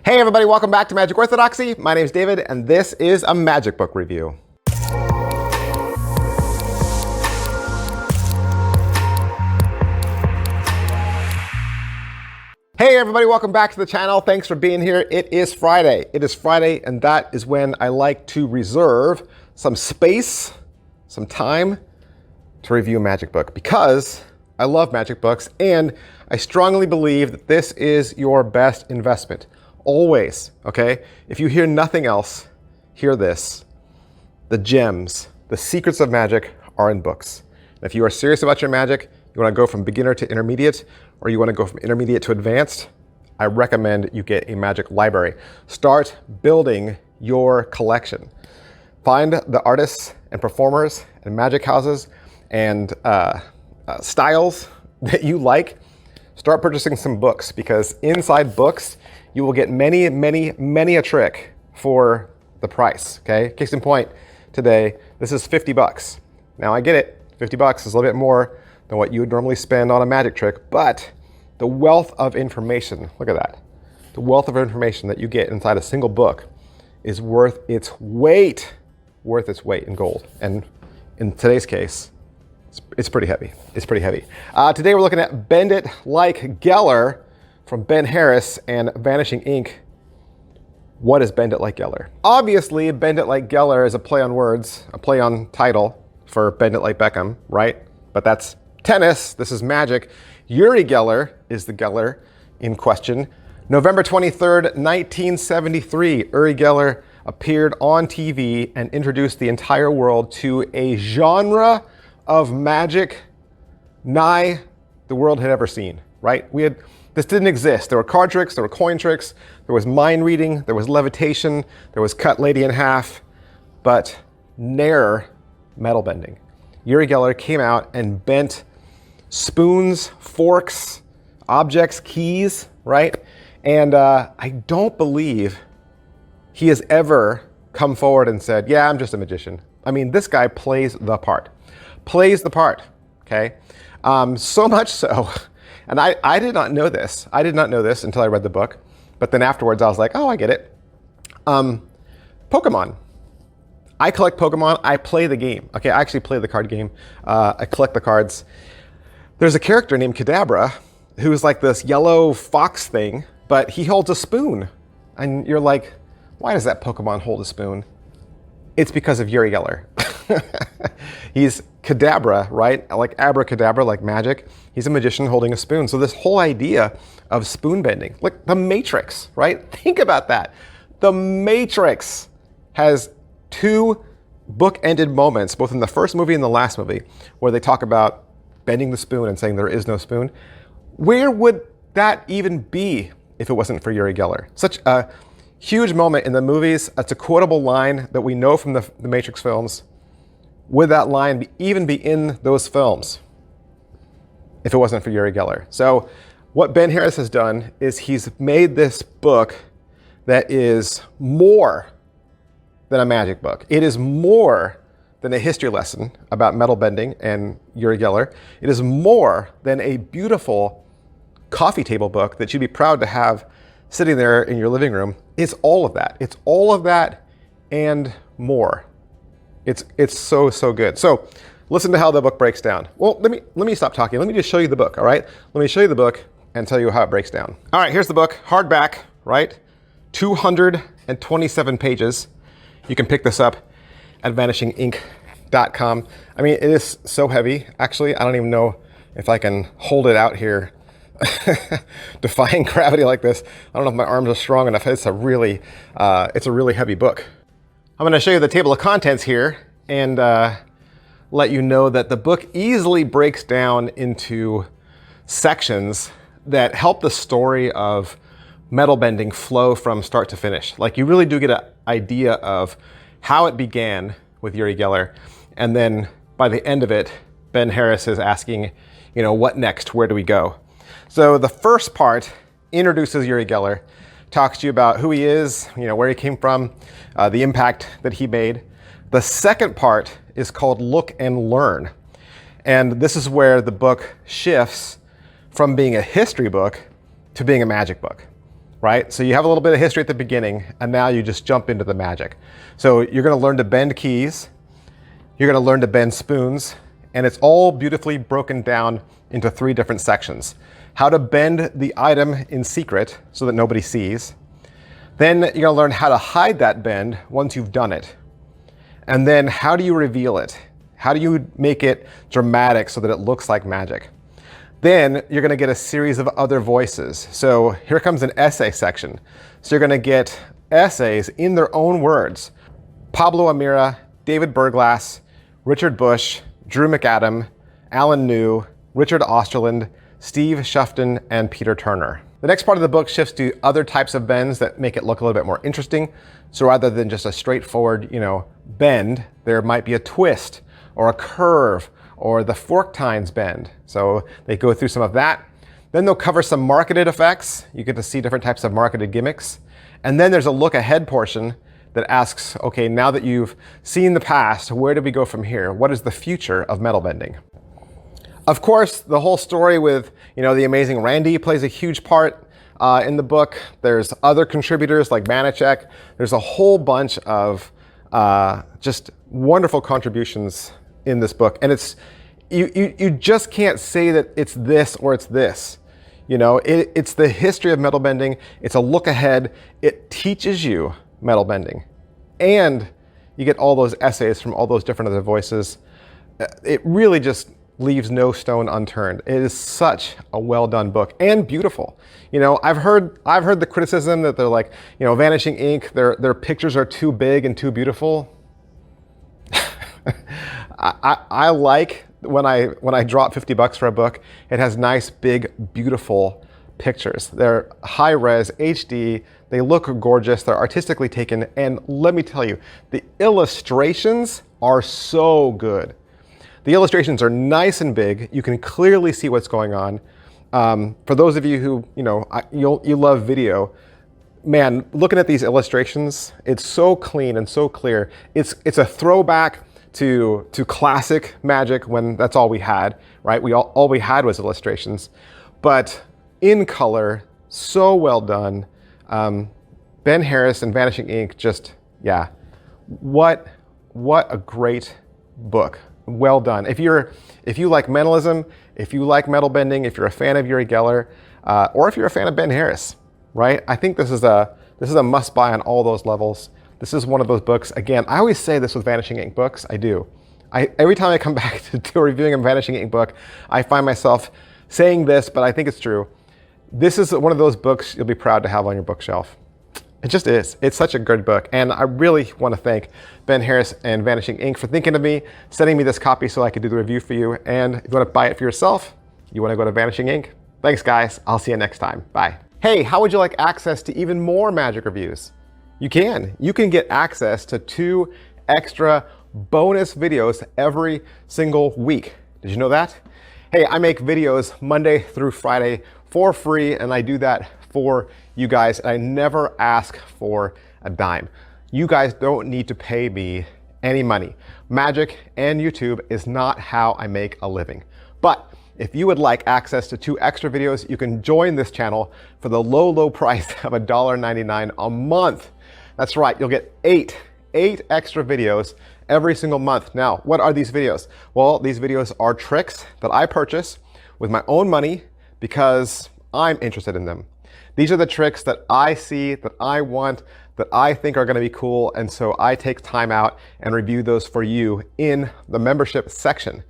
Hey everybody, welcome back to Magic Orthodoxy. My name is David, and this is a magic book review. Hey everybody, welcome back to the channel. Thanks for being here. It is Friday. It is Friday, and that is when I like to reserve some space, some time to review a magic book, because I love magic books, and I strongly believe that this is your best investment. Always, okay? If you hear nothing else, hear this. The gems, the secrets of magic are in books. And if you are serious about your magic, you want to go from beginner to intermediate, or you want to go from intermediate to advanced, I recommend you get a magic library. Start building your collection. Find the artists and performers and magic houses and styles that you like. Start purchasing some books, because inside books, you will get many a trick for the price, okay? Case in point, today, this is 50 bucks. Now I get it, 50 bucks is a little bit more than what you would normally spend on a magic trick, but the wealth of information, look at that. The wealth of information that you get inside a single book is worth its weight in gold. And in today's case, it's pretty heavy. It's pretty heavy. Today we're looking at Bend It Like Geller from Ben Harris and Vanishing Ink. What is Bend It Like Geller? Obviously, Bend It Like Geller is a play on words, a play on title for Bend It Like Beckham, right? But that's tennis. This is magic. Uri Geller is the Geller in question. November 23rd, 1973, Uri Geller appeared on TV and introduced the entire world to a genre of magic nigh the world had ever seen, right? This didn't exist. There were card tricks, there were coin tricks, there was mind reading, there was levitation, there was cut lady in half, but ne'er metal bending. Uri Geller came out and bent spoons, forks, objects, keys, right? And I don't believe he has ever come forward and said, yeah, I'm just a magician. I mean, this guy plays the part, okay? So much so, and I did not know this. I did not know this until I read the book, but then afterwards I was like, oh, I get it. Pokemon. I collect Pokemon, I play the game. Okay, I actually play the card game. I collect the cards. There's a character named Kadabra who's like this yellow fox thing, but he holds a spoon. And you're like, why does that Pokemon hold a spoon? It's because of Uri Geller. He's Kadabra, right? Like abracadabra, like magic. He's a magician holding a spoon. So this whole idea of spoon bending, like the Matrix, right? Think about that. The Matrix has two book-ended moments, both in the first movie and the last movie, where they talk about bending the spoon and saying there is no spoon. Where would that even be if it wasn't for Uri Geller? Such a huge moment in the movies. It's a quotable line that we know from the Matrix films. Would that line even be in those films if it wasn't for Uri Geller? So what Ben Harris has done is he's made this book that is more than a magic book. It is more than a history lesson about metal bending and Uri Geller. It is more than a beautiful coffee table book that you'd be proud to have sitting there in your living room. It's all of that. It's all of that and more. It's so good. So listen to how the book breaks down. Well, let me stop talking. Let me just show you the book, all right? Let me show you the book and tell you how it breaks down. All right, here's the book, hardback, right? 227 pages. You can pick this up at vanishingink.com. I mean, it is so heavy. Actually, I don't even know if I can hold it out here defying gravity like this. I don't know if my arms are strong enough. It's a really heavy book. I'm going to show you the table of contents here and let you know that the book easily breaks down into sections that help the story of metal bending flow from start to finish. Like, you really do get an idea of how it began with Uri Geller, and then by the end of it, Ben Harris is asking, what next? Where do we go? So the first part introduces Uri Geller, talks to you about who he is, where he came from, the impact that he made. The second part is called Look and Learn. And this is where the book shifts from being a history book to being a magic book, right? So you have a little bit of history at the beginning, and now you just jump into the magic. So you're going to learn to bend keys, you're going to learn to bend spoons, and it's all beautifully broken down into 3 different sections. How to bend the item in secret so that nobody sees. Then you're going to learn how to hide that bend once you've done it. And then how do you reveal it? How do you make it dramatic so that it looks like magic? Then you're going to get a series of other voices. So here comes an essay section. So you're going to get essays in their own words. Pablo Amira, David Berglass, Richard Bush, Drew McAdam, Alan New, Richard Osterland, Steve Shufton, and Peter Turner. The next part of the book shifts to other types of bends that make it look a little bit more interesting. So rather than just a straightforward, bend, there might be a twist or a curve or the fork tines bend. So they go through some of that. Then they'll cover some marketed effects. You get to see different types of marketed gimmicks. And then there's a look ahead portion that asks, okay, now that you've seen the past, where do we go from here? What is the future of metal bending? Of course, the whole story with, the amazing Randy plays a huge part in the book. There's other contributors like Manichek. There's a whole bunch of just wonderful contributions in this book. And it's, you just can't say that it's this or it's this. It's the history of metal bending. It's a look ahead. It teaches you metal bending. And you get all those essays from all those different other voices. It really just leaves no stone unturned. It is such a well done book and beautiful. I've heard the criticism that they're like, Vanishing Ink, their pictures are too big and too beautiful. I like when I drop $50 for a book, it has nice, big, beautiful pictures. They're high res, HD, they look gorgeous, they're artistically taken, and let me tell you, the illustrations are so good. The illustrations are nice and big. You can clearly see what's going on. For those of you who, you love video, man, looking at these illustrations, it's so clean and so clear. It's a throwback to classic magic when that's all we had, right? All we had was illustrations, but in color, so well done. Ben Harris and Vanishing Ink, just, yeah, what a great book. Well done. If you like mentalism, if you like metal bending, if you're a fan of Uri Geller, or if you're a fan of Ben Harris, right? I think this is a must buy on all those levels. This is one of those books. Again, I always say this with Vanishing Ink books. I do. Every time I come back to reviewing a Vanishing Ink book, I find myself saying this, but I think it's true. This is one of those books you'll be proud to have on your bookshelf. It just is. It's such a good book. And I really want to thank Ben Harris and Vanishing Ink for thinking of me, sending me this copy so I could do the review for you. And if you want to buy it for yourself, you want to go to Vanishing Ink. Thanks, guys. I'll see you next time. Bye. Hey, how would you like access to even more magic reviews? You can. You can get access to 2 extra bonus videos every single week. Did you know that? Hey, I make videos Monday through Friday for free, and I do that for you guys. And I never ask for a dime. You guys don't need to pay me any money. Magic and YouTube is not how I make a living. But if you would like access to 2 extra videos, you can join this channel for the low price of $1.99 a month. That's right, you'll get 8 extra videos every single month. Now, what are these videos? Well, these videos are tricks that I purchase with my own money because I'm interested in them. These are the tricks that I see, that I want, that I think are going to be cool, and so I take time out and review those for you in the membership section.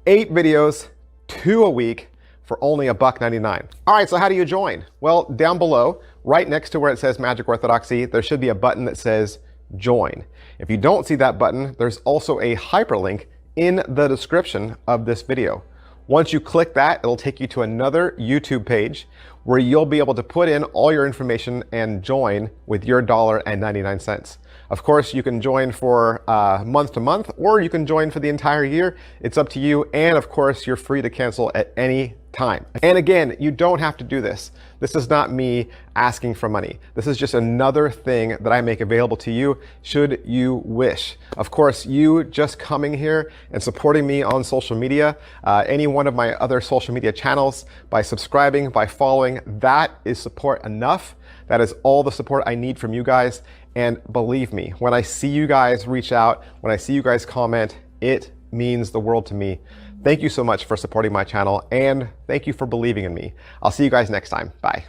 8 videos, 2 a week, for only $1.99. All right, so how do you join? Well, down below, right next to where it says Magic Orthodoxy, there should be a button that says Join. If you don't see that button, there's also a hyperlink in the description of this video. Once you click that, it'll take you to another YouTube page where you'll be able to put in all your information and join with your $1.99. Of course, you can join for month to month, or you can join for the entire year. It's up to you. And of course, you're free to cancel at any time. And again, you don't have to do this. This is not me asking for money. This is just another thing that I make available to you should you wish. Of course, you just coming here and supporting me on social media, any one of my other social media channels, by subscribing, by following, that is support enough That is all the support I need from you guys. And believe me, when I see you guys reach out, when I see you guys comment, it means the world to me. Thank you so much for supporting my channel, and thank you for believing in me. I'll see you guys next time. Bye.